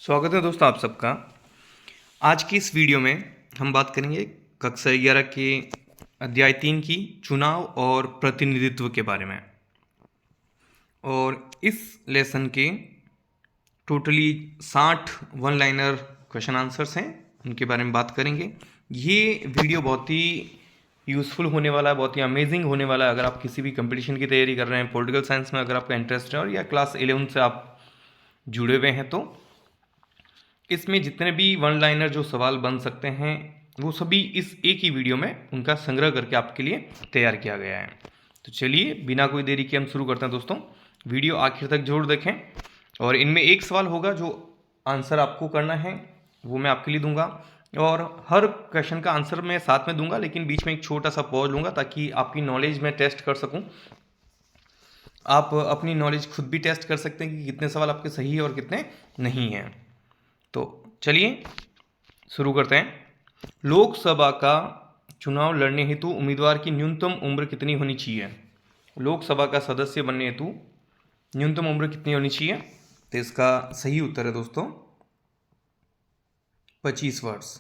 स्वागत है दोस्तों आप सबका। आज की इस वीडियो में हम बात करेंगे कक्षा 11 के अध्याय 3 की चुनाव और प्रतिनिधित्व के बारे में। और इस लेसन के totally 60 one liner question answers हैं, उनके बारे में बात करेंगे। ये वीडियो बहुत ही यूज़फुल होने वाला है, बहुत ही अमेजिंग होने वाला है। अगर आप किसी भी कंपटीशन की तैयारी कर रहे हैं, पॉलिटिकल साइंस में अगर आपका इंटरेस्ट है और या क्लास 11 से आप जुड़े हुए हैं, तो इसमें जितने भी वन लाइनर जो सवाल बन सकते हैं वो सभी इस एक ही वीडियो में उनका संग्रह करके आपके लिए तैयार किया गया है। तो चलिए बिना कोई देरी के हम शुरू करते हैं दोस्तों। वीडियो आखिर तक जरूर देखें और इनमें एक सवाल होगा जो आंसर आपको करना है, वो मैं आपके लिए दूंगा। और हर क्वेश्चन का आंसर मैं साथ में दूंगा, लेकिन बीच में एक छोटा सा पॉज लूंगा ताकि आपकी नॉलेज में टेस्ट कर सकूं। आप अपनी नॉलेज खुद भी टेस्ट कर सकते हैं कि कितने सवाल आपके सही है और कितने नहीं हैं। तो चलिए शुरू करते हैं। लोकसभा का चुनाव लड़ने हेतु उम्मीदवार की न्यूनतम उम्र कितनी होनी चाहिए? लोकसभा का सदस्य बनने हेतु न्यूनतम उम्र कितनी होनी चाहिए? तो इसका सही उत्तर है दोस्तों 25 वर्ष।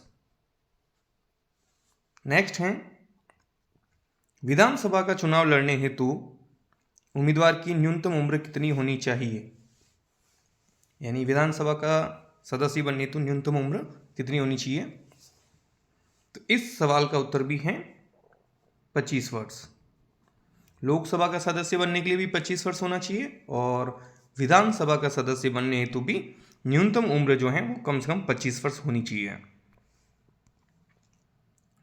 नेक्स्ट है, विधानसभा का चुनाव लड़ने हेतु उम्मीदवार की न्यूनतम उम्र कितनी होनी चाहिए? यानी विधानसभा का सदस्य बनने हेतु न्यूनतम उम्र कितनी होनी चाहिए? तो इस सवाल का उत्तर भी है 25 वर्ष। लोकसभा का सदस्य बनने के लिए भी 25 वर्ष होना चाहिए और विधानसभा का सदस्य बनने हेतु भी न्यूनतम उम्र जो है वो कम से कम 25 वर्ष होनी चाहिए।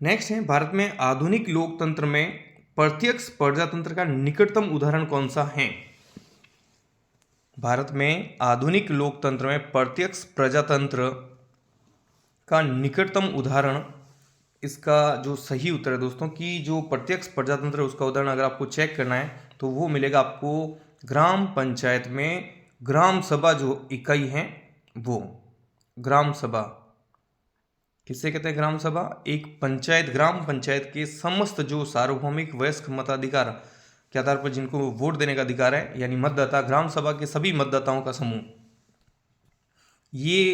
नेक्स्ट है, भारत में आधुनिक लोकतंत्र में प्रत्यक्ष प्रजातंत्र का निकटतम उदाहरण कौन सा है? भारत में आधुनिक लोकतंत्र में प्रत्यक्ष प्रजातंत्र का निकटतम उदाहरण, इसका जो सही उत्तर है दोस्तों कि जो प्रत्यक्ष प्रजातंत्र है उसका उदाहरण अगर आपको चेक करना है तो वो मिलेगा आपको ग्राम पंचायत में ग्राम सभा जो इकाई है वो। ग्राम सभा किससे कहते हैं? ग्राम सभा एक पंचायत, ग्राम पंचायत के समस्त जो सार्वभौमिक वयस्क मताधिकार के आधार पर जिनको वोट देने का अधिकार है, यानी मतदाता, ग्राम सभा के सभी मतदाताओं का समूह, ये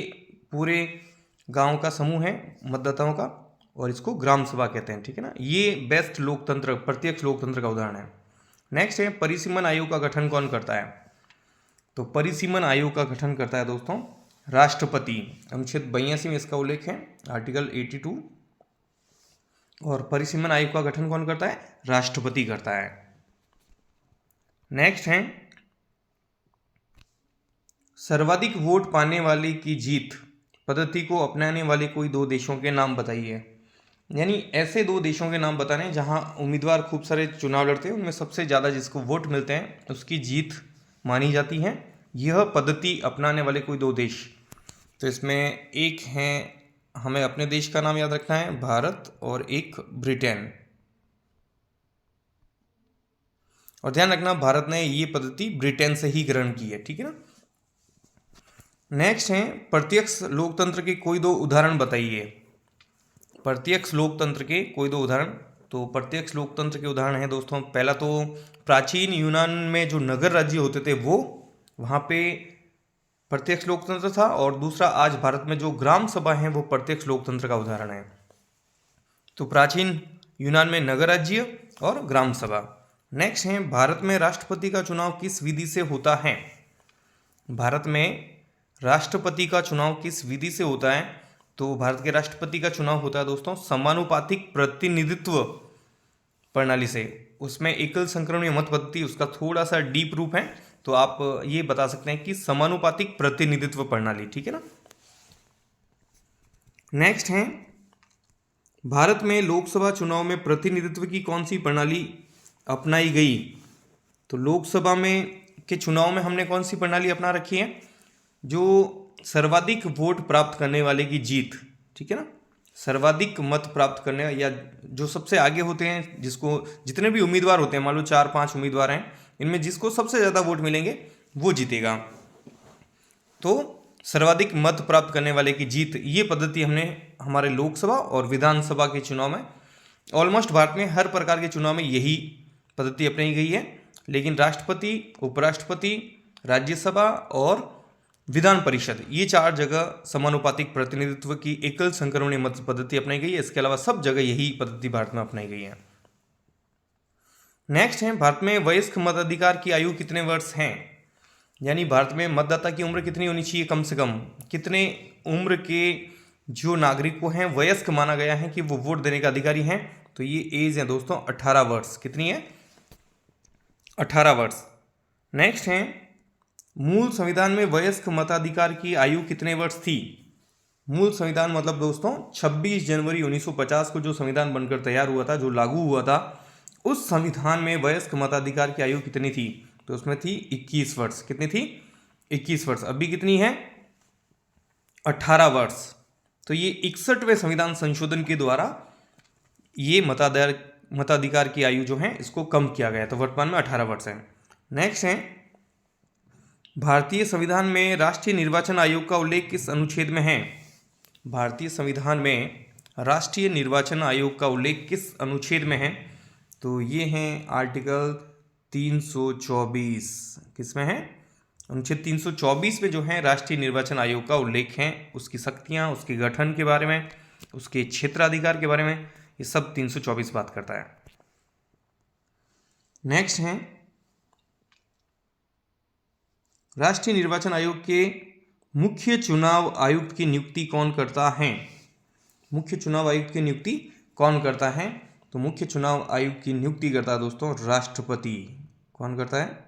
पूरे गांव का समूह है मतदाताओं का और इसको ग्राम सभा कहते हैं। ठीक है ना, ये बेस्ट लोकतंत्र, प्रत्यक्ष लोकतंत्र का उदाहरण है। नेक्स्ट है, परिसीमन आयोग का गठन कौन करता है? तो परिसीमन आयोग का गठन करता है दोस्तों राष्ट्रपति। अनुच्छेद 82 में इसका उल्लेख है, आर्टिकल 82। और परिसीमन आयोग का गठन कौन करता है? राष्ट्रपति करता है। नेक्स्ट है, सर्वाधिक वोट पाने वाले की जीत पद्धति को अपनाने वाले कोई दो देशों के नाम बताइए। यानी ऐसे दो देशों के नाम बताने जहां उम्मीदवार खूब सारे चुनाव लड़ते हैं, उनमें सबसे ज़्यादा जिसको वोट मिलते हैं उसकी जीत मानी जाती है। यह पद्धति अपनाने वाले कोई दो देश, तो इसमें एक है, हमें अपने देश का नाम याद रखना है, भारत, और एक ब्रिटेन। और ध्यान रखना भारत ने ये पद्धति ब्रिटेन से ही ग्रहण की है। ठीक है ना। नेक्स्ट है, प्रत्यक्ष लोकतंत्र के कोई दो उदाहरण बताइए। प्रत्यक्ष लोकतंत्र के कोई दो उदाहरण। तो प्रत्यक्ष लोकतंत्र के उदाहरण है दोस्तों, पहला तो प्राचीन यूनान में जो नगर राज्य होते थे वो, वहाँ पे प्रत्यक्ष लोकतंत्र था। और दूसरा आज भारत में जो ग्राम सभा है वो प्रत्यक्ष लोकतंत्र का उदाहरण है। तो प्राचीन यूनान में नगर राज्य और ग्राम सभा। नेक्स्ट है, भारत में राष्ट्रपति का चुनाव किस विधि से होता है? भारत में राष्ट्रपति का चुनाव किस विधि से होता है? तो भारत के राष्ट्रपति का चुनाव होता है दोस्तों समानुपातिक प्रतिनिधित्व प्रणाली से। उसमें एकल संक्रमणीय मत पद्धति उसका थोड़ा सा डीप रूप है, तो आप ये बता सकते हैं कि समानुपातिक प्रतिनिधित्व प्रणाली। ठीक है ना। नेक्स्ट है, भारत में लोकसभा चुनाव में प्रतिनिधित्व की कौन सी प्रणाली अपनाई गई? तो लोकसभा में के चुनाव में हमने कौन सी प्रणाली अपना रखी है? जो सर्वाधिक वोट प्राप्त करने वाले की जीत। ठीक है ना, सर्वाधिक मत प्राप्त करने, या जो सबसे आगे होते हैं, जिसको जितने भी उम्मीदवार होते हैं, मान लो 4-5 उम्मीदवार हैं, इनमें जिसको सबसे ज़्यादा वोट मिलेंगे वो जीतेगा। तो सर्वाधिक मत प्राप्त करने वाले की जीत, ये पद्धति हमने हमारे लोकसभा और विधानसभा के चुनाव में, ऑलमोस्ट भारत में हर प्रकार के चुनाव में यही पद्धति अपनाई गई है। लेकिन राष्ट्रपति, उपराष्ट्रपति, राज्यसभा और विधान परिषद, ये 4 जगह समानुपातिक प्रतिनिधित्व की एकल संक्रमणीय मत पद्धति अपनाई गई है। इसके अलावा सब जगह यही पद्धति भारत में अपनाई गई है। नेक्स्ट है, भारत में वयस्क मताधिकार की आयु कितने वर्ष है? यानी भारत में मतदाता की उम्र कितनी होनी चाहिए, कम से कम कितने उम्र के जो नागरिक को हैं वयस्क माना गया है कि वो वोट देने का अधिकारी हैं? तो ये एज है दोस्तों 18 वर्ष। कितनी है? 18 वर्ष। नेक्स्ट है, मूल संविधान में वयस्क मताधिकार की आयु कितने वर्ष थी? मूल संविधान मतलब दोस्तों 26 जनवरी 1950 को जो संविधान बनकर तैयार हुआ था, जो लागू हुआ था, उस संविधान में वयस्क मताधिकार की आयु कितनी थी? तो उसमें थी 21 वर्ष। कितनी थी? 21 वर्ष। अभी कितनी है? 18 वर्ष। तो ये 61वें संविधान संशोधन के द्वारा ये मताधिकार की आयु जो है इसको कम किया गया, तो वर्तमान में 18 वर्ष है। नेक्स्ट है, भारतीय संविधान में राष्ट्रीय निर्वाचन आयोग का उल्लेख किस अनुच्छेद में है? भारतीय संविधान में राष्ट्रीय निर्वाचन आयोग का उल्लेख किस अनुच्छेद में है? तो ये है आर्टिकल 324। किस में है? अनुच्छेद 324 में जो है राष्ट्रीय निर्वाचन आयोग का उल्लेख है। उसकी शक्तियां, उसके गठन के बारे में, उसके क्षेत्राधिकार के बारे में, ये सब 324 बात करता है। नेक्स्ट है, राष्ट्रीय निर्वाचन आयोग के मुख्य चुनाव आयुक्त की नियुक्ति कौन करता है? मुख्य चुनाव आयुक्त की नियुक्ति कौन करता है? तो मुख्य चुनाव आयुक्त की नियुक्ति करता है दोस्तों राष्ट्रपति। कौन करता है?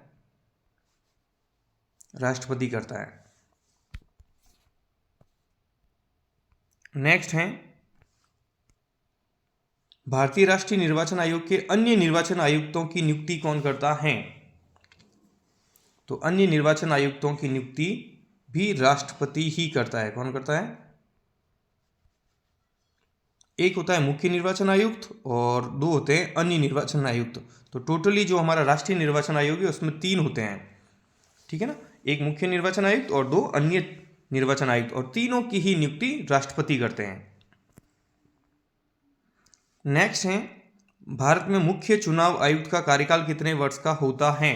राष्ट्रपति करता है। नेक्स्ट है, भारतीय राष्ट्रीय निर्वाचन आयोग के अन्य निर्वाचन आयुक्तों की नियुक्ति कौन करता है? तो अन्य निर्वाचन आयुक्तों की नियुक्ति भी राष्ट्रपति ही करता है। कौन करता है? एक होता है मुख्य निर्वाचन आयुक्त और 2 होते हैं अन्य निर्वाचन आयुक्त। तो टोटली जो हमारा राष्ट्रीय निर्वाचन आयोग है उसमें 3 होते हैं, ठीक है ना? एक मुख्य निर्वाचन आयुक्त और 2 अन्य निर्वाचन आयुक्त, और तीनों की ही नियुक्ति राष्ट्रपति करते हैं। नेक्स्ट है, भारत में मुख्य चुनाव आयुक्त का कार्यकाल कितने वर्ष का होता है?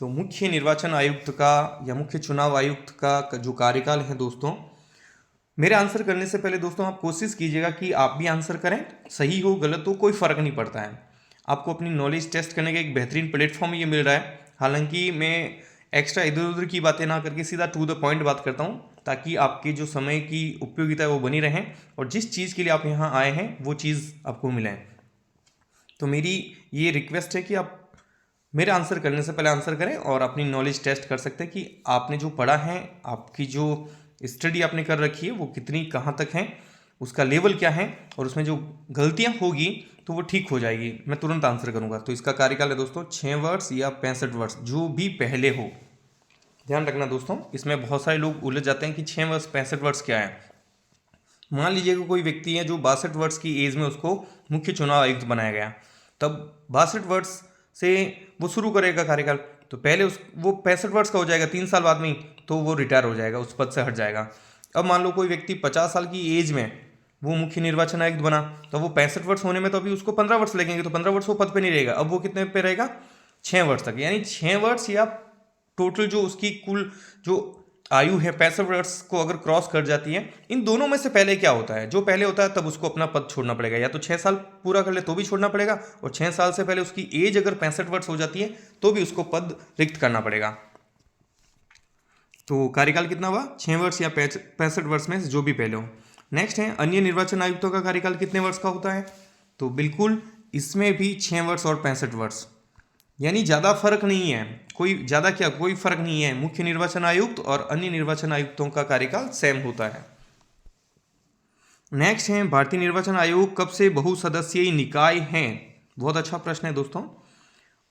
तो मुख्य निर्वाचन आयुक्त का या मुख्य चुनाव आयुक्त का जो कार्यकाल है दोस्तों, मेरे आंसर करने से पहले दोस्तों आप कोशिश कीजिएगा कि आप भी आंसर करें। सही हो गलत हो कोई फ़र्क नहीं पड़ता है। आपको अपनी नॉलेज टेस्ट करने का एक बेहतरीन प्लेटफॉर्म ये मिल रहा है। हालांकि मैं एक्स्ट्रा इधर उधर की बातें ना करके सीधा टू द पॉइंट बात करता हूँ, ताकि आपके जो समय की उपयोगिता है वो बनी रहे और जिस चीज़ के लिए आप यहाँ आए हैं वो चीज़ आपको मिले। तो मेरी ये रिक्वेस्ट है कि आप मेरे आंसर करने से पहले आंसर करें और अपनी नॉलेज टेस्ट कर सकते हैं कि आपने जो पढ़ा है, आपकी जो स्टडी आपने कर रखी है वो कितनी कहाँ तक है, उसका लेवल क्या है, और उसमें जो गलतियाँ होगी तो वो ठीक हो जाएगी। मैं तुरंत आंसर करूँगा। तो इसका कार्यकाल है दोस्तों 6 वर्ष या 65 वर्ष, जो भी पहले हो। ध्यान रखना दोस्तों, इसमें बहुत सारे लोग उलझ जाते हैं कि 6 वर्ष 65 वर्ष क्या है। मान लीजिए कि कोई व्यक्ति है जो 62 वर्ष की एज में उसको मुख्य चुनाव आयुक्त बनाया गया, तब 62 वर्ष से वो शुरू करेगा कार्यकाल, तो पहले वो 65 वर्ष का हो जाएगा 3 साल बाद में ही, तो वो रिटायर हो जाएगा, उस पद से हट जाएगा। अब मान लो कोई व्यक्ति 50 साल की एज में वो मुख्य निर्वाचन आयुक्त बना, तो वो 65 वर्ष होने में तो अभी उसको 15 वर्ष लगेंगे, तो 15 वर्ष वो पद पे नहीं रहेगा। अब वो कितने पे रहेगा? 6 वर्ष तक। यानी 6 वर्ष या टोटल जो उसकी कुल जो आयु है 65 वर्ष को अगर क्रॉस कर जाती है, इन दोनों में से पहले क्या होता है? जो पहले होता है तब उसको अपना पद छोड़ना पड़ेगा, या तो 6 साल पूरा कर ले तो भी छोड़ना पड़ेगा, और 6 साल से पहले उसकी एज अगर 65 वर्ष हो जाती है तो भी उसको पद रिक्त करना पड़ेगा। तो कार्यकाल कितना हुआ? 6 वर्ष या 65 वर्ष में जो भी पहले हो। नेक्स्ट है, अन्य निर्वाचन आयुक्तों का कार्यकाल कितने वर्ष का होता है? तो बिल्कुल इसमें भी 6 वर्ष और 65 वर्ष, यानी ज़्यादा फर्क नहीं है। कोई ज़्यादा क्या, कोई फर्क नहीं है। मुख्य निर्वाचन आयुक्त और अन्य निर्वाचन आयुक्तों का कार्यकाल सेम होता है। नेक्स्ट है, भारतीय निर्वाचन आयोग कब से बहुसदस्यीय निकाय है? बहुत अच्छा प्रश्न है दोस्तों।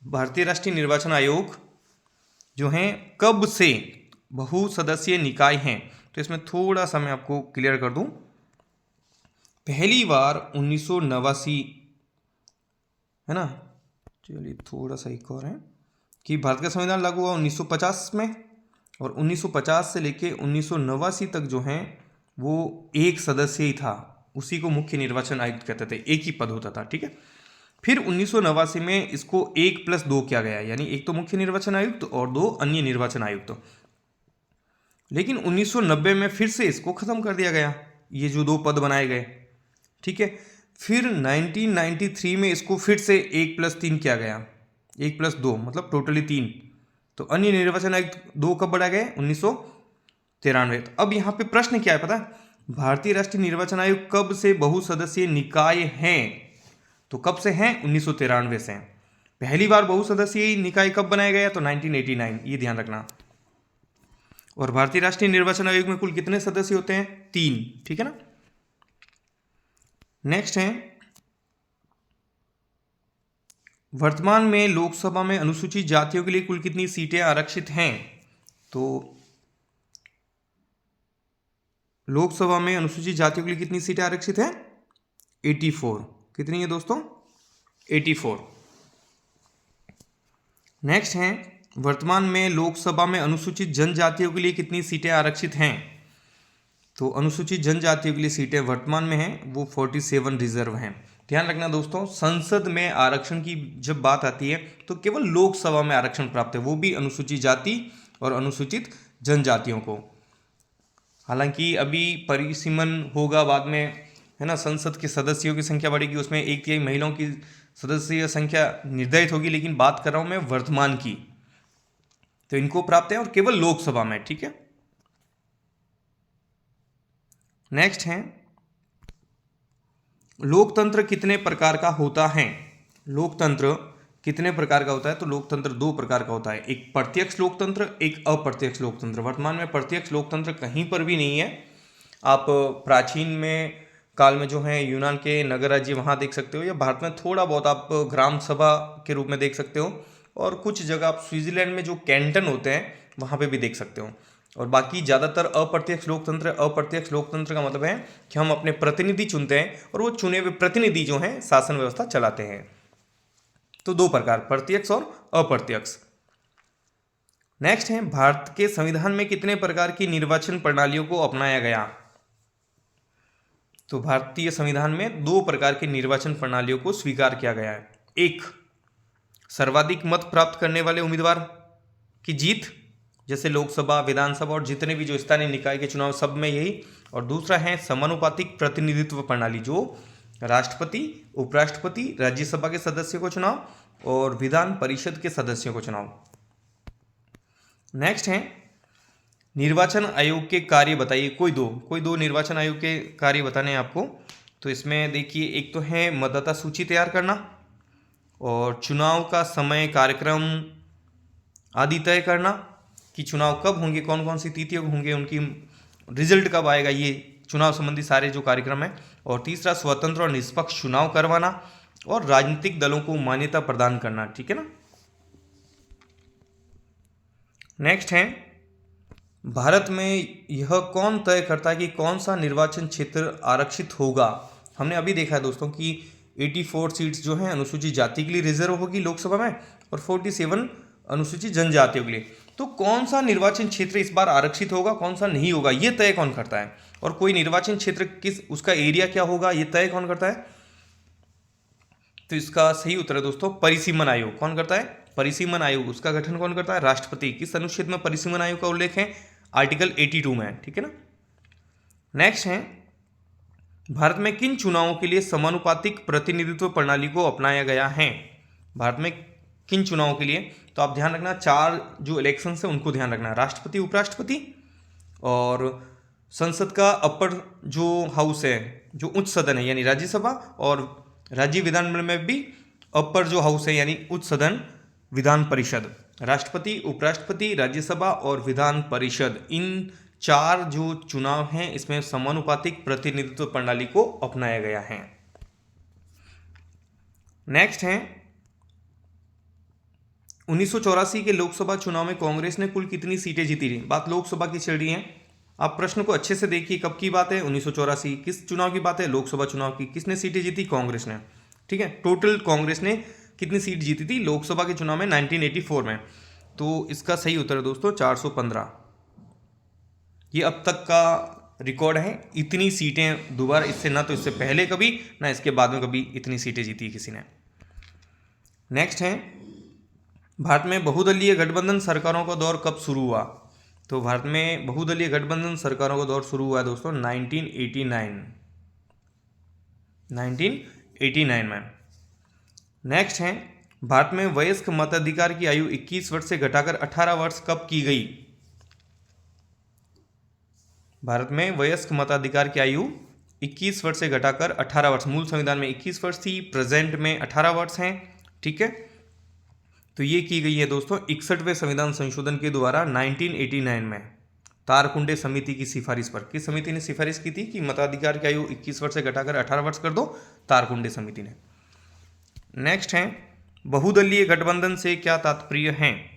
भारतीय राष्ट्रीय निर्वाचन आयोग जो है कब से बहुसदस्यीय निकाय हैं? तो इसमें थोड़ा सा मैं आपको क्लियर कर दूं। पहली बार 1989 है ना, चलिए थोड़ा सा एक और है कि भारत का संविधान लागू हुआ 1950 में, और 1950 से लेके 1989 तक जो है वो एक सदस्य ही था, उसी को मुख्य निर्वाचन आयुक्त कहते थे, एक ही पद होता था, ठीक है। फिर 1989 में इसको 1+2 किया गया, यानी एक तो मुख्य निर्वाचन आयुक्त और 2 अन्य निर्वाचन आयुक्त। लेकिन 1990 में फिर से इसको ख़त्म कर दिया गया, ये जो 2 पद बनाए गए, ठीक है। फिर 1993 में इसको फिर से 1+3 किया गया, 1+2 मतलब टोटली 3। तो अन्य निर्वाचन आयुक्त 2 कब बढ़ाए गए? 1993। तो अब यहाँ पे प्रश्न क्या है पता है? भारतीय राष्ट्रीय निर्वाचन आयोग कब से बहुसदस्यीय निकाय हैं? तो कब से हैं? 1993 से। पहली बार बहुसदस्यीय निकाय कब बनाया गया? तो 1989, ये ध्यान रखना। और भारतीय राष्ट्रीय निर्वाचन आयोग में कुल कितने सदस्य होते हैं? 3, ठीक है ना। नेक्स्ट है, वर्तमान में लोकसभा में अनुसूचित जातियों के लिए कुल कितनी सीटें आरक्षित हैं? तो लोकसभा में अनुसूचित जातियों के लिए कितनी सीटें आरक्षित हैं? 84। कितनी है दोस्तों? 84। नेक्स्ट है, वर्तमान में लोकसभा में अनुसूचित जनजातियों के लिए कितनी सीटें आरक्षित हैं? तो अनुसूचित जनजातियों के लिए सीटें वर्तमान में हैं वो 47 रिजर्व हैं। ध्यान रखना दोस्तों, संसद में आरक्षण की जब बात आती है तो केवल लोकसभा में आरक्षण प्राप्त है, वो भी अनुसूचित जाति और अनुसूचित जनजातियों को। हालांकि अभी परिसीमन होगा बाद में, है ना, संसद के सदस्यों की संख्या बढ़ेगी, उसमें 1/3 महिलाओं की सदस्य संख्या निर्धारित होगी, लेकिन बात कर रहा हूं मैं वर्तमान की। तो इनको प्राप्त है और केवल लोकसभा में, ठीक है। नेक्स्ट है, लोकतंत्र कितने प्रकार का होता है? लोकतंत्र कितने प्रकार का होता है? तो लोकतंत्र 2 प्रकार का होता है, एक प्रत्यक्ष लोकतंत्र, एक अप्रत्यक्ष लोकतंत्र। वर्तमान में प्रत्यक्ष लोकतंत्र कहीं पर भी नहीं है। आप प्राचीन में काल में जो है यूनान के नगर राज्य वहाँ देख सकते हो, या भारत में थोड़ा बहुत आप ग्राम सभा के रूप में देख सकते हो, और कुछ जगह आप स्विट्जरलैंड में जो कैंटन होते हैं वहाँ पे भी देख सकते हो। और बाकी ज़्यादातर अप्रत्यक्ष लोकतंत्र। अप्रत्यक्ष लोकतंत्र का मतलब है कि हम अपने प्रतिनिधि चुनते हैं और वो चुने हुए प्रतिनिधि जो हैं शासन व्यवस्था चलाते हैं। तो 2 प्रकार, प्रत्यक्ष और अप्रत्यक्ष। नेक्स्ट है, भारत के संविधान में कितने प्रकार की निर्वाचन प्रणालियों को अपनाया गया? तो भारतीय संविधान में 2 प्रकार की निर्वाचन प्रणालियों को स्वीकार किया गया है। एक, सर्वाधिक मत प्राप्त करने वाले उम्मीदवार की जीत, जैसे लोकसभा, विधानसभा और जितने भी जो स्थानीय निकाय के चुनाव सब में यही। और दूसरा है समानुपातिक प्रतिनिधित्व प्रणाली, जो राष्ट्रपति, उपराष्ट्रपति, राज्यसभा के सदस्यों को चुनाव और विधान परिषद के सदस्यों को चुनाव। नेक्स्ट है, निर्वाचन आयोग के कार्य बताइए। कोई दो निर्वाचन आयोग के कार्य बताने हैं आपको। तो इसमें देखिए, एक तो है मतदाता सूची तैयार करना और चुनाव का समय, कार्यक्रम आदि तय करना कि चुनाव कब होंगे, कौन कौन सी तिथियों होंगे, उनकी रिजल्ट कब आएगा, ये चुनाव संबंधी सारे जो कार्यक्रम हैं। और तीसरा, स्वतंत्र और निष्पक्ष चुनाव करवाना और राजनीतिक दलों को मान्यता प्रदान करना, ठीक है ना। नेक्स्ट है, भारत में यह कौन तय करता है कि कौन सा निर्वाचन क्षेत्र आरक्षित होगा? हमने अभी देखा है दोस्तों कि 84 सीट्स जो हैं अनुसूचित जाति के लिए रिजर्व होगी लोकसभा में और 47 अनुसूचित जनजातियों के लिए। तो कौन सा निर्वाचन क्षेत्र इस बार आरक्षित होगा, कौन सा नहीं होगा, ये तय कौन करता है? और कोई निर्वाचन क्षेत्र किस, उसका एरिया क्या होगा, ये तय कौन करता है? तो इसका सही उत्तर है दोस्तों परिसीमन आयोग। कौन करता है? परिसीमन आयोग। उसका गठन कौन करता है? राष्ट्रपति। किस अनुच्छेद में परिसीमन आयोग का उल्लेख है? आर्टिकल 82 में, ठीक है ना। नेक्स्ट है, भारत में किन चुनावों के लिए समानुपातिक प्रतिनिधित्व प्रणाली को अपनाया गया है? भारत में किन चुनावों के लिए? तो आप ध्यान रखना, 4 जो इलेक्शन है उनको ध्यान रखना, राष्ट्रपति, उपराष्ट्रपति और संसद का अपर जो हाउस है, जो उच्च सदन है यानी राज्यसभा, और राज्य विधानमंडल में भी अपर जो हाउस है यानी उच्च सदन विधान परिषद। राष्ट्रपति, उपराष्ट्रपति, राज्यसभा और विधान परिषद, इन 4 जो चुनाव हैं इसमें समानुपातिक प्रतिनिधित्व प्रणाली को अपनाया गया है। नेक्स्ट है, 1984 के लोकसभा चुनाव में कांग्रेस ने कुल कितनी सीटें जीती थी? बात लोकसभा की चल रही है। आप प्रश्न को अच्छे से देखिए, कब की बात है? 1984। किस चुनाव की बात है? लोकसभा चुनाव की। किसने सीटें जीती? कांग्रेस ने, ठीक है। टोटल कांग्रेस ने कितनी सीट जीती थी लोकसभा के चुनाव में 1984 में? तो इसका सही उत्तर है दोस्तों 415। ये अब तक का रिकॉर्ड है। इतनी सीटें दोबारा इससे, ना तो इससे पहले कभी ना इसके बाद में कभी इतनी सीटें जीती किसी ने। नेक्स्ट है, भारत में बहुदलीय गठबंधन सरकारों का दौर कब शुरू हुआ? तो भारत में बहुदलीय गठबंधन सरकारों का दौर शुरू हुआ है दोस्तों 1989 में। नेक्स्ट है, भारत में वयस्क मताधिकार की आयु 21 वर्ष से घटाकर 18 वर्ष कब की गई? भारत में वयस्क मताधिकार की आयु 21 वर्ष से घटाकर 18 वर्ष, मूल संविधान में 21 वर्ष थी, प्रेजेंट में 18 वर्ष हैं। ठीक है, तो ये की गई है दोस्तों 61वें संविधान संशोधन के द्वारा 1989 में तारकुंडे समिति की सिफारिश पर। किस समिति ने सिफारिश की थी कि मताधिकार की आयु 21 वर्ष से घटाकर 18 वर्ष कर दो? तारकुंडे समिति ने। नेक्स्ट है, बहुदलीय गठबंधन से क्या तात्पर्य है?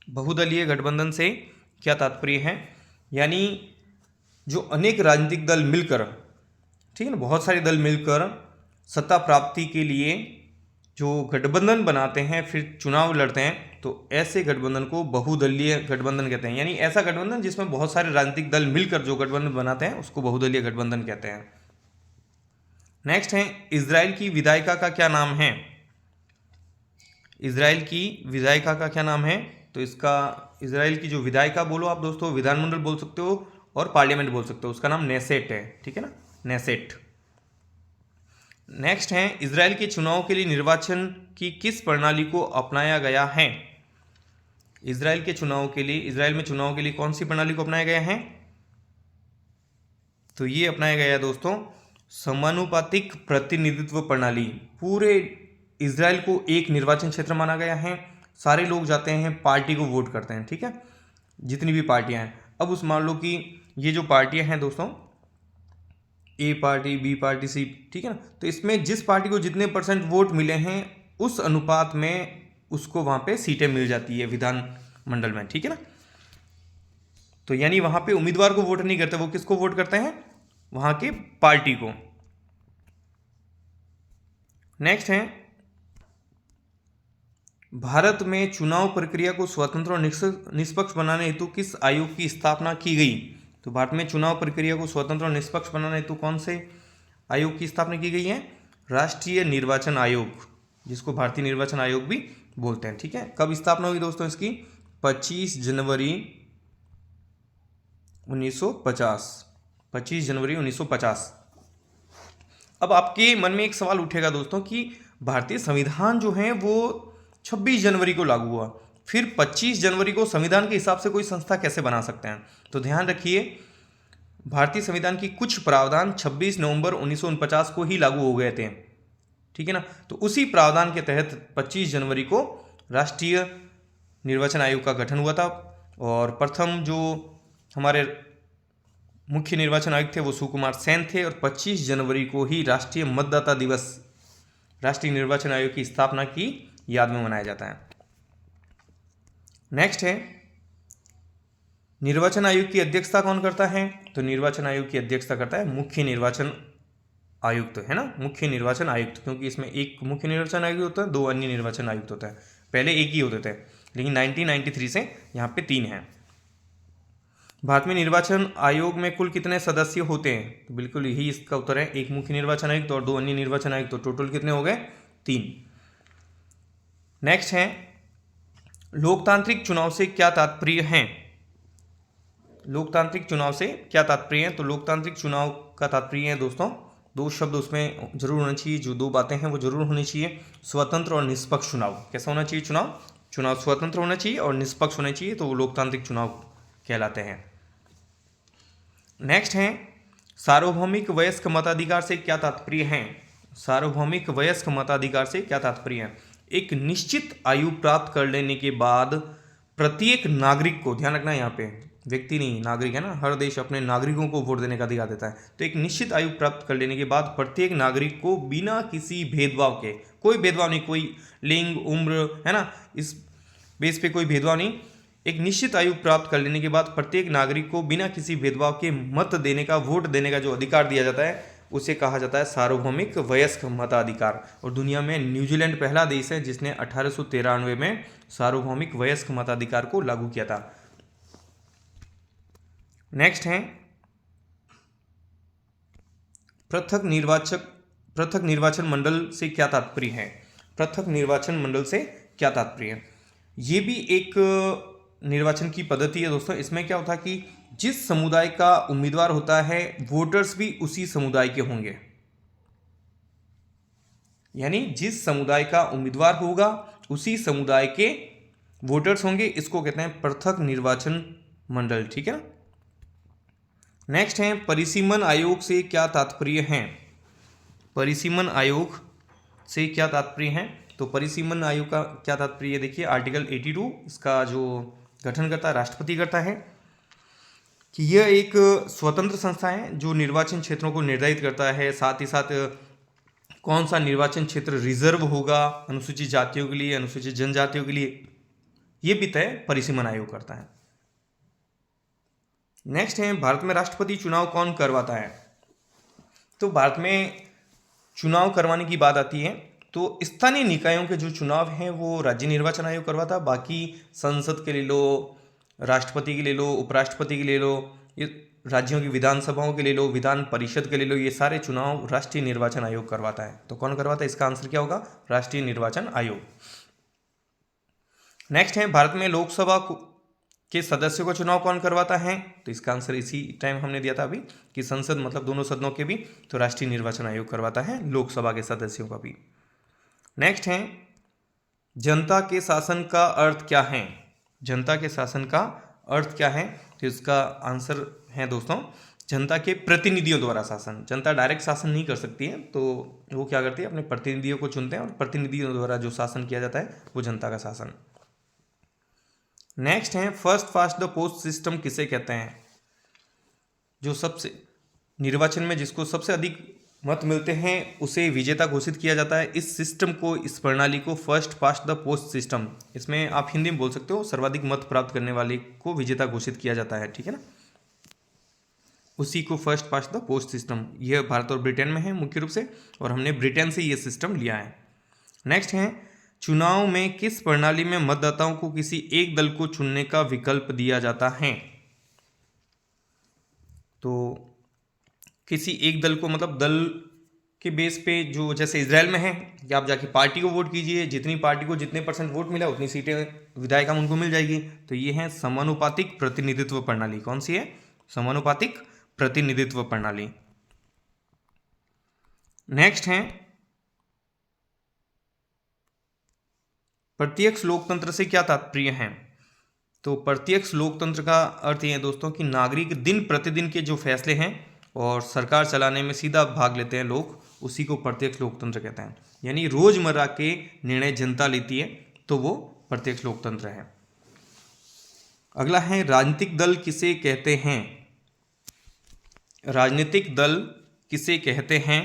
बहुदलीय गठबंधन से क्या तात्पर्य है? यानी जो अनेक राजनीतिक दल मिलकर, ठीक है ना, बहुत सारे दल मिलकर सत्ता प्राप्ति के लिए जो गठबंधन बनाते हैं, फिर चुनाव लड़ते हैं, तो ऐसे गठबंधन को बहुदलीय गठबंधन कहते हैं। यानी ऐसा गठबंधन जिसमें बहुत सारे राजनीतिक दल मिलकर जो गठबंधन बनाते हैं उसको बहुदलीय गठबंधन कहते हैं। नेक्स्ट है, इजराइल की विधायिका का क्या नाम है? इजराइल की विधायिका का क्या नाम है? तो इसका इजराइल की जो विधायिका बोलो आप दोस्तों, विधानमंडल बोल सकते हो और पार्लियामेंट बोल सकते हो, उसका नाम नेसेट है। ठीक है ना, नेसेट। नेक्स्ट है, इजराइल के चुनाव के लिए निर्वाचन की किस प्रणाली को अपनाया गया है? इजराइल के चुनाव के लिए, इजराइल में चुनाव के लिए कौन सी प्रणाली को अपनाया गया है? तो ये अपनाया गया है दोस्तों समानुपातिक प्रतिनिधित्व प्रणाली। पूरे इजराइल को एक निर्वाचन क्षेत्र माना गया है, सारे लोग जाते हैं, पार्टी को वोट करते हैं। ठीक है, जितनी भी पार्टियां हैं। अब उस मान लो कि ये जो पार्टियां हैं दोस्तों, ए पार्टी, बी पार्टी, सी, ठीक है ना, तो इसमें जिस पार्टी को जितने परसेंट वोट मिले हैं उस अनुपात में उसको वहां पे सीटें मिल जाती है विधानमंडल में। ठीक है ना, तो यानी वहां पे उम्मीदवार को वोट नहीं करते, वो किसको वोट करते हैं? वहां के पार्टी को। नेक्स्ट है, भारत में चुनाव प्रक्रिया को स्वतंत्र और निष्पक्ष बनाने हेतु किस आयोग की स्थापना की गई? तो भारत में चुनाव प्रक्रिया को स्वतंत्र और निष्पक्ष बनाने हेतु कौन से आयोग की स्थापना की गई है? राष्ट्रीय निर्वाचन आयोग, जिसको भारतीय निर्वाचन आयोग भी बोलते हैं। ठीक है, कब स्थापना हुई दोस्तों इसकी? 25 जनवरी 1950। 25 जनवरी 1950। अब आपके मन में एक सवाल उठेगा दोस्तों कि भारतीय संविधान जो है वो 26 जनवरी को लागू हुआ, फिर 25 जनवरी को संविधान के हिसाब से कोई संस्था कैसे बना सकते हैं? तो ध्यान रखिए, भारतीय संविधान की कुछ प्रावधान 26 नवंबर 1949 को ही लागू हो गए थे। ठीक है ना, तो उसी प्रावधान के तहत 25 जनवरी को राष्ट्रीय निर्वाचन आयोग का गठन हुआ था और प्रथम जो हमारे मुख्य निर्वाचन आयुक्त थे वो सुकुमार सेन थे और 25 जनवरी को ही राष्ट्रीय मतदाता दिवस राष्ट्रीय निर्वाचन आयोग की स्थापना की याद में मनाया जाता है। नेक्स्ट है, निर्वाचन आयोग की अध्यक्षता कौन करता है? तो निर्वाचन आयोग की अध्यक्षता करता है मुख्य निर्वाचन आयुक्त, है ना, मुख्य निर्वाचन आयुक्त, क्योंकि इसमें एक मुख्य निर्वाचन आयुक्त होता है, 2 अन्य निर्वाचन आयुक्त होता है। पहले एक ही होते थे, लेकिन 1993 से यहाँ पे 3 हैं। भारत में निर्वाचन आयोग में कुल कितने सदस्य होते हैं? तो बिल्कुल यही इसका उत्तर है, एक मुख्य निर्वाचन आयुक्त और 2 अन्य निर्वाचन आयुक्त, तो टोटल कितने हो गए? 3। नेक्स्ट है, लोकतांत्रिक चुनाव से क्या तात्पर्य है? लोकतांत्रिक चुनाव से क्या तात्पर्य है? तो लोकतांत्रिक चुनाव का तात्पर्य है दोस्तों, 2 शब्द उसमें जरूर होना चाहिए, जो 2 बातें हैं वो जरूर होनी चाहिए। स्वतंत्र और निष्पक्ष चुनाव। कैसा होना चाहिए चुनाव? चुनाव स्वतंत्र होना चाहिए और निष्पक्ष होना चाहिए, तो वो लोकतांत्रिक चुनाव कहलाते हैं। नेक्स्ट है, सार्वभौमिक वयस्क मताधिकार से क्या तात्पर्य है? सार्वभौमिक वयस्क मताधिकार से क्या तात्पर्य है? एक निश्चित आयु प्राप्त कर लेने के बाद प्रत्येक नागरिक को, ध्यान रखना यहाँ पे व्यक्ति नहीं नागरिक है ना, हर देश अपने नागरिकों को वोट देने का अधिकार देता है, तो एक निश्चित आयु प्राप्त कर लेने के बाद प्रत्येक नागरिक को बिना किसी भेदभाव के, कोई भेदभाव नहीं, कोई लिंग, उम्र, है ना, इस बेस पे कोई भेदभाव नहीं, एक निश्चित आयु प्राप्त कर लेने के बाद प्रत्येक नागरिक को बिना किसी भेदभाव के मत देने का, वोट देने का जो अधिकार दिया जाता है उसे कहा जाता है सार्वभौमिक वयस्क मताधिकार। और दुनिया में न्यूजीलैंड पहला देश है जिसने 1893 में सार्वभौमिक वयस्क मताधिकार को लागू किया था। नेक्स्ट है, पृथक निर्वाचन मंडल से क्या तात्पर्य है? पृथक निर्वाचन मंडल से क्या तात्पर्य है? ये भी एक निर्वाचन की पद्धति है दोस्तों, इसमें क्या होता है कि जिस समुदाय का उम्मीदवार होता है वोटर्स भी उसी समुदाय के होंगे, यानी जिस समुदाय का उम्मीदवार होगा उसी समुदाय के वोटर्स होंगे। इसको कहते हैं पृथक निर्वाचन मंडल, ठीक है। नेक्स्ट है परिसीमन आयोग से क्या तात्पर्य है। परिसीमन आयोग से क्या तात्पर्य है, तो परिसीमन आयोग का क्या तात्पर्य देखिए, आर्टिकल 82 इसका जो गठन करता है राष्ट्रपति करता है कि यह एक स्वतंत्र संस्था है जो निर्वाचन क्षेत्रों को निर्धारित करता है, साथ ही साथ कौन सा निर्वाचन क्षेत्र रिजर्व होगा अनुसूचित जातियों के लिए, अनुसूचित जनजातियों के लिए, ये भी तय परिसीमन आयोग करता है। नेक्स्ट है भारत में राष्ट्रपति चुनाव कौन करवाता है। तो भारत में चुनाव करवाने की बात आती है तो स्थानीय निकायों के जो चुनाव हैं वो राज्य निर्वाचन आयोग करवाता है। बाकी संसद के ले लो, राष्ट्रपति के ले लो, उपराष्ट्रपति के ले लो, ये राज्यों की विधानसभाओं के ले लो, विधान परिषद के ले लो, ये सारे चुनाव राष्ट्रीय निर्वाचन आयोग करवाता है। तो कौन करवाता है, इसका आंसर क्या होगा, राष्ट्रीय निर्वाचन आयोग। नेक्स्ट है भारत में लोकसभा के सदस्यों का चुनाव कौन करवाता है। तो इसका आंसर इसी टाइम हमने दिया था अभी कि संसद मतलब दोनों सदनों के भी, तो राष्ट्रीय निर्वाचन आयोग करवाता है लोकसभा के सदस्यों का भी। नेक्स्ट है जनता के शासन का अर्थ क्या है। जनता के शासन का अर्थ क्या है, तो इसका आंसर है दोस्तों जनता के प्रतिनिधियों द्वारा शासन। जनता डायरेक्ट शासन नहीं कर सकती है, तो वो क्या करती है, अपने प्रतिनिधियों को चुनते हैं और प्रतिनिधियों द्वारा जो शासन किया जाता है वो जनता का शासन। नेक्स्ट है first past the post system किसे कहते हैं। जो सबसे निर्वाचन में जिसको सबसे अधिक मत मिलते हैं उसे विजेता घोषित किया जाता है। इस सिस्टम को, इस प्रणाली को first past the post system, इसमें आप हिंदी में बोल सकते हो सर्वाधिक मत प्राप्त करने वाले को विजेता घोषित किया जाता है, ठीक है ना, उसी को first past the post system. यह भारत और ब्रिटेन में है मुख्य रूप से, और हमने ब्रिटेन से ये सिस्टम लिया है। नेक्स्ट है चुनाव में किस प्रणाली में मतदाताओं को किसी एक दल को चुनने का विकल्प दिया जाता है। तो किसी एक दल को मतलब दल के बेस पे, जो जैसे इजराइल में है कि आप जाके पार्टी को वोट कीजिए, जितनी पार्टी को जितने % वोट मिला उतनी सीटें विधायक उनको मिल जाएगी। तो ये है समानुपातिक प्रतिनिधित्व प्रणाली। कौन सी है, समानुपातिक प्रतिनिधित्व प्रणाली। नेक्स्ट है प्रत्यक्ष लोकतंत्र से क्या तात्पर्य है। तो प्रत्यक्ष लोकतंत्र का अर्थ ये है दोस्तों कि नागरिक दिन प्रतिदिन के जो फैसले हैं और सरकार चलाने में सीधा भाग लेते हैं लोग, उसी को प्रत्यक्ष लोकतंत्र कहते हैं। यानी रोजमर्रा के निर्णय जनता लेती है, तो वो प्रत्यक्ष लोकतंत्र है। अगला है राजनीतिक दल किसे कहते हैं। राजनीतिक दल किसे कहते हैं,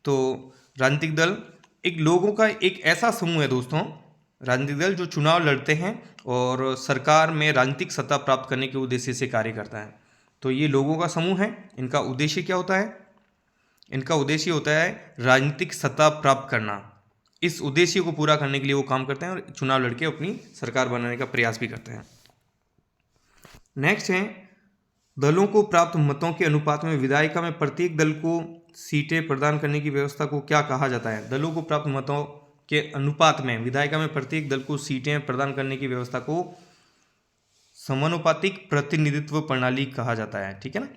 तो राजनीतिक दल एक लोगों का एक ऐसा समूह है दोस्तों, राजनीतिक दल जो चुनाव लड़ते हैं और सरकार में राजनीतिक सत्ता प्राप्त करने के उद्देश्य से कार्य करता है। तो ये लोगों का समूह है। इनका उद्देश्य क्या होता है, इनका उद्देश्य होता है राजनीतिक सत्ता प्राप्त करना। इस उद्देश्य को पूरा करने के लिए वो काम करते हैं और चुनाव लड़के अपनी सरकार बनाने का प्रयास भी करते हैं। नेक्स्ट है दलों को प्राप्त मतों के अनुपात में विधायिका में प्रत्येक दल को सीटें प्रदान करने की व्यवस्था को क्या कहा जाता है। दलों को प्राप्त मतों के अनुपात में विधायिका में प्रत्येक दल को सीटें प्रदान करने की व्यवस्था को समानुपातिक प्रतिनिधित्व प्रणाली कहा जाता है, ठीक है ना,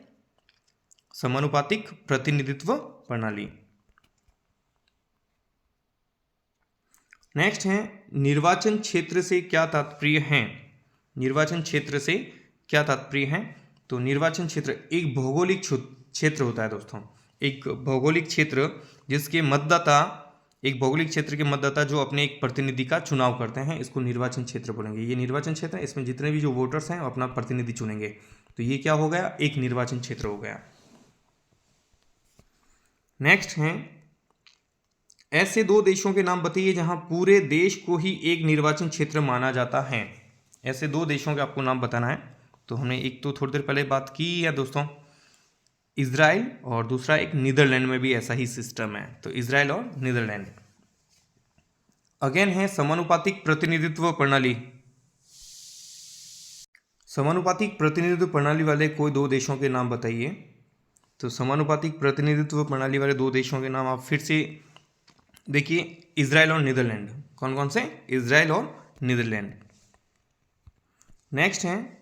समानुपातिक प्रतिनिधित्व प्रणाली। नेक्स्ट है निर्वाचन क्षेत्र से क्या तात्पर्य है। निर्वाचन क्षेत्र से क्या तात्पर्य है, तो निर्वाचन क्षेत्र एक भौगोलिक क्षेत्र होता है दोस्तों, एक भौगोलिक क्षेत्र जिसके मतदाता, एक भौगोलिक क्षेत्र के मतदाता जो अपने एक प्रतिनिधि का चुनाव करते हैं, इसको निर्वाचन क्षेत्र बोलेंगे। ये निर्वाचन क्षेत्र है, इसमें जितने भी जो वोटर्स हैं वो अपना प्रतिनिधि चुनेंगे। तो ये क्या हो गया, एक निर्वाचन क्षेत्र हो गया। नेक्स्ट है ऐसे दो देशों के नाम बताइए जहां पूरे देश को ही एक निर्वाचन क्षेत्र माना जाता है। ऐसे दो देशों के आपको नाम बताना है। तो हमने एक तो थोड़ी देर पहले बात की है दोस्तों, इजराइल, और दूसरा एक नीदरलैंड में भी ऐसा ही सिस्टम है। तो इजराइल और नीदरलैंड। अगेन है समानुपातिक प्रतिनिधित्व प्रणाली। समानुपातिक प्रतिनिधित्व प्रणाली वाले कोई दो देशों के नाम बताइए। तो समानुपातिक प्रतिनिधित्व प्रणाली वाले दो देशों के नाम आप फिर से देखिए, इजराइल और नीदरलैंड। कौन कौन से, इजराइल और नीदरलैंड। नेक्स्ट है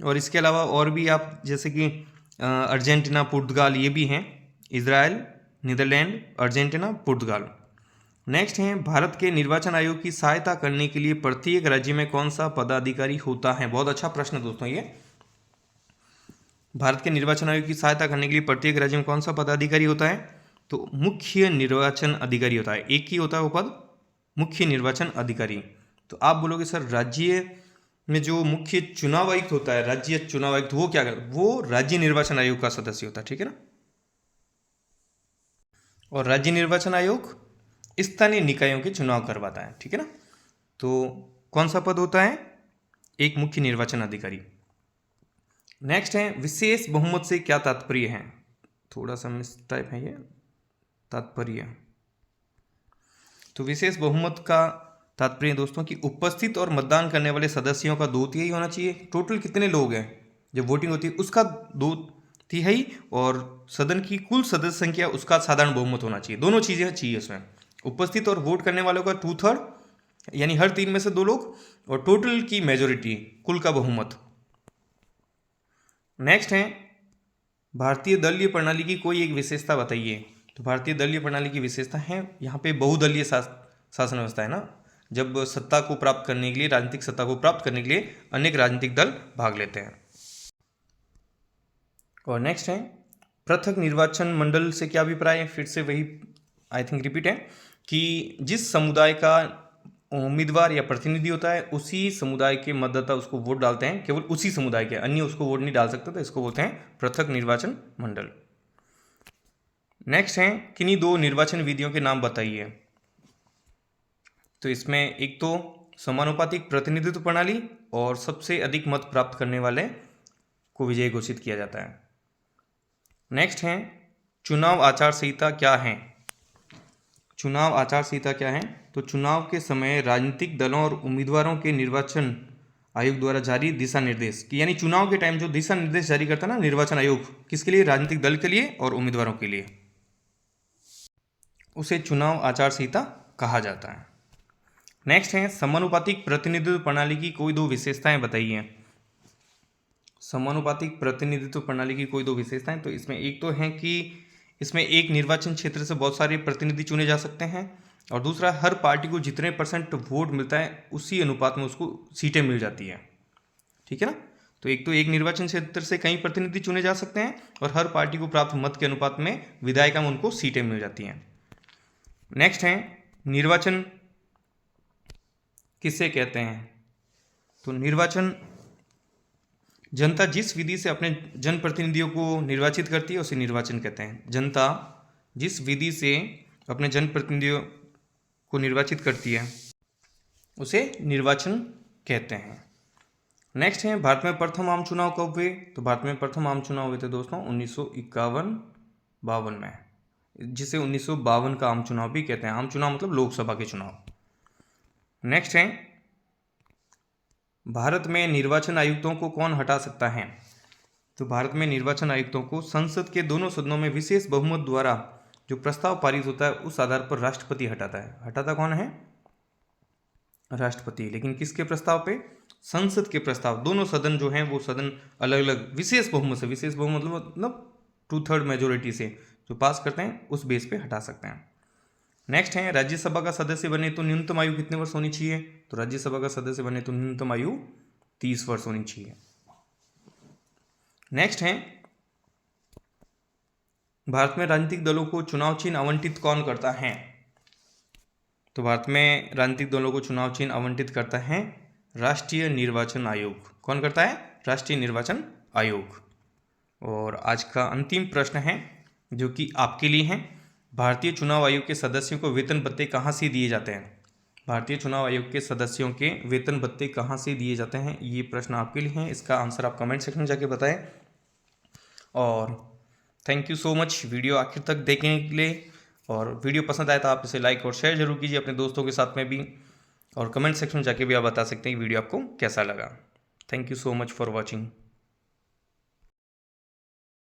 और इसके अलावा और भी आप जैसे कि अर्जेंटीना, पुर्तगाल ये भी हैं, इजराइल, नीदरलैंड, अर्जेंटीना, पुर्तगाल। नेक्स्ट है भारत के निर्वाचन आयोग की सहायता करने के लिए प्रत्येक राज्य में कौन सा पदाधिकारी होता है। बहुत अच्छा प्रश्न दोस्तों ये। भारत के निर्वाचन आयोग की सहायता करने के लिए प्रत्येक राज्य में कौन सा पदाधिकारी होता है, तो मुख्य निर्वाचन अधिकारी होता है। एक ही होता है वो पद, मुख्य निर्वाचन अधिकारी। तो आप बोलोगे सर राज्य में जो मुख्य चुनाव आयुक्त होता है, राज्य चुनाव आयुक्त, वो क्या करता है, वो राज्य निर्वाचन आयोग का सदस्य होता है, ठीक है ना। और राज्य निर्वाचन आयोग स्थानीय निकायों के चुनाव करवाता है, ठीक है ना। तो कौन सा पद होता है, एक मुख्य निर्वाचन अधिकारी। नेक्स्ट है विशेष बहुमत से क्या तात्पर्य है, थोड़ा सा मिस टाइप है ये तात्पर्य। तो विशेष बहुमत का तात्पर्य दोस्तों की उपस्थित और मतदान करने वाले सदस्यों का 2/3 होना चाहिए। टोटल कितने लोग हैं जब वोटिंग होती है उसका 2/3, और सदन की कुल सदस्य संख्या उसका साधारण बहुमत होना चाहिए। दोनों चीजें चाहिए उसमें, उपस्थित और वोट करने वालों का 2/3 यानी हर 3 में से 2 लोग, और टोटल की मेजोरिटी, कुल का बहुमत। नेक्स्ट है भारतीय दलीय प्रणाली की कोई एक विशेषता बताइए। तो भारतीय दलीय प्रणाली की विशेषता है यहाँ पे बहुदलीय शासन व्यवस्था है ना, जब सत्ता को प्राप्त करने के लिए, राजनीतिक सत्ता को प्राप्त करने के लिए अनेक राजनीतिक दल भाग लेते हैं। और नेक्स्ट है पृथक निर्वाचन मंडल से क्या अभिप्राय है, फिर से वही आई थिंक रिपीट है कि जिस समुदाय का उम्मीदवार या प्रतिनिधि होता है उसी समुदाय के मतदाता उसको वोट डालते हैं, केवल उसी समुदाय के, अन्य उसको वोट नहीं डाल सकते, तो इसको बोलते हैं पृथक निर्वाचन मंडल। नेक्स्ट है किन्हीं 2 निर्वाचन विधियों के नाम बताइए। तो इसमें एक तो समानुपातिक प्रतिनिधित्व प्रणाली, और सबसे अधिक मत प्राप्त करने वाले को विजयी घोषित किया जाता है। नेक्स्ट है चुनाव आचार संहिता क्या है। चुनाव आचार संहिता क्या है, तो चुनाव के समय राजनीतिक दलों और उम्मीदवारों के निर्वाचन आयोग द्वारा जारी दिशा निर्देश, यानी चुनाव के टाइम जो दिशा निर्देश जारी करता है ना निर्वाचन आयोग, किसके लिए, राजनीतिक दल के लिए और उम्मीदवारों के लिए, उसे चुनाव आचार संहिता कहा जाता है। नेक्स्ट है समानुपातिक प्रतिनिधित्व प्रणाली की कोई 2 विशेषताएं बताइए। समानुपातिक प्रतिनिधित्व प्रणाली की कोई 2 विशेषताएं, तो इसमें एक तो है कि इसमें एक निर्वाचन क्षेत्र से बहुत सारे प्रतिनिधि चुने जा सकते हैं, और दूसरा हर पार्टी को जितने % वोट मिलता है उसी अनुपात में उसको सीटें मिल जाती है, ठीक है ना। तो एक तो एक निर्वाचन क्षेत्र से कई प्रतिनिधि चुने जा सकते हैं, और हर पार्टी को प्राप्त मत के अनुपात में विधायिका में उनको सीटें मिल जाती हैं। नेक्स्ट है निर्वाचन किसे कहते हैं, तो निर्वाचन जनता जिस विधि से अपने जनप्रतिनिधियों को निर्वाचित करती है उसे निर्वाचन कहते हैं। जनता जिस विधि से अपने जनप्रतिनिधियों को निर्वाचित करती है उसे निर्वाचन कहते हैं। नेक्स्ट है भारत में प्रथम आम चुनाव कब हुए। तो भारत में प्रथम आम चुनाव हुए थे दोस्तों 1951-52 में, जिसे 1952 का आम चुनाव भी कहते हैं। आम चुनाव मतलब लोकसभा के चुनाव। नेक्स्ट है भारत में निर्वाचन आयुक्तों को कौन हटा सकता है। तो भारत में निर्वाचन आयुक्तों को संसद के दोनों सदनों में विशेष बहुमत द्वारा जो प्रस्ताव पारित होता है उस आधार पर राष्ट्रपति हटाता है। हटाता कौन है, राष्ट्रपति। लेकिन किसके प्रस्ताव पे, संसद के प्रस्ताव, दोनों सदन जो हैं वो सदन अलग अलग विशेष बहुमत से, विशेष बहुमत मतलब 2/3 मेजोरिटी से जो पास करते हैं उस बेस पे हटा सकते हैं। नेक्स्ट है राज्यसभा का सदस्य बने तो न्यूनतम आयु कितने वर्ष होनी चाहिए। तो राज्यसभा का सदस्य बने तो न्यूनतम आयु 30 वर्ष होनी चाहिए। नेक्स्ट है भारत में राजनीतिक दलों को चुनाव चिन्ह आवंटित कौन करता है। तो भारत में राजनीतिक दलों को चुनाव चिन्ह आवंटित करता है राष्ट्रीय निर्वाचन आयोग। कौन करता है, राष्ट्रीय निर्वाचन आयोग। और आज का अंतिम प्रश्न है जो कि आपके लिए है, भारतीय चुनाव आयोग के सदस्यों को वेतन भत्ते कहाँ से दिए जाते हैं। भारतीय चुनाव आयोग के सदस्यों के वेतन भत्ते कहाँ से दिए जाते हैं, ये प्रश्न आपके लिए है। इसका आंसर आप कमेंट सेक्शन में जाके बताएं। और thank you so much video आखिर तक देखने के लिए। और वीडियो पसंद आए तो आप इसे लाइक और शेयर जरूर कीजिए अपने दोस्तों के साथ में भी, और कमेंट सेक्शन में जाके भी आप बता सकते हैं वीडियो आपको कैसा लगा। Thank you so much for watching.